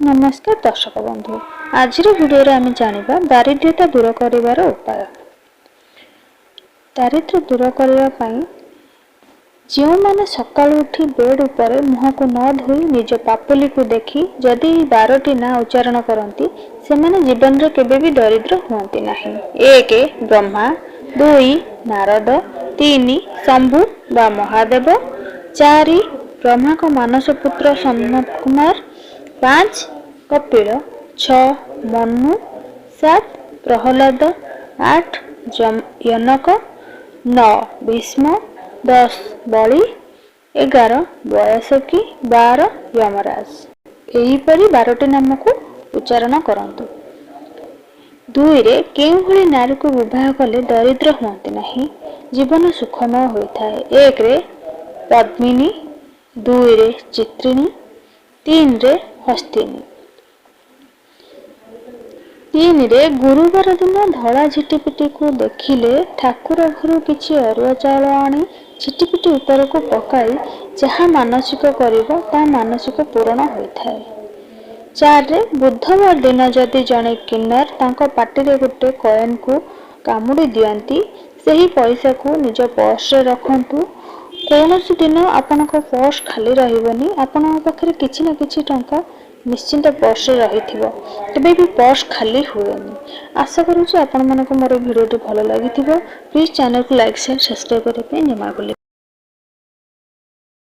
नमस्कार दर्शक बंधु। आज भिडियो आम जाना दारिद्र्यता दूर कर उपाय। दारिद्र्य दूर करने जो मैंने सका उठी बेड उपर मुह को न धोई निज पापुली को देखी जदि 12टी ना उच्चारण करती से जीवन में केवे भी दरिद्र हुआ ना। 1 ब्रह्मा, 2 नारद, 3 शंभु बा महादेव, 4 ब्रह्मा को मानस पुत्र सनत कुमार, 5 कपिल, 6 मनु, 7 प्रहलाद, 8 जनक, 9 भीष्म, 10 बलि, 11 बयसकी, 12 यमराज। एहीपरि 12टी नाम को उच्चारण करंतु। 2 रे केउं भली नारी को विवाह कले दरिद्र हुअंती नहीं, जीवन सुखमय होइथाए। 1 रे पद्मिनी, 2 रे चित्रिणी, 3 रे हस्तिनी। 3 रे गुरुवार दिन धला झिटिपिटी को देखिले ठाकुर घर किछि अरुआ चाउल आनी झिटिपिटी ऊपर को पकाई जहाँ मानसिक करिबो ता मानसिक पूर्ण होइथाए। 4 रे बुधवार दिन जदि जने किन्नर तांको पाटी रे गुटे कॉइन को कामुड़ी दियंती सही पैसा को निज पर्स रे रखंतु। कौनसी दिन आपनक पर्स खाली रहिबनी, आपन पाखरे किछि ना किछि टंका निश्चिंत पर्स रे रहिथिबो, तबे भी पर्स खाली हुएनी। आशा करूछु आपण मानको मोर वीडियो भल लागिथिबो। प्लीज चैनल को लाइक शेयर सब्सक्राइब करबे निमा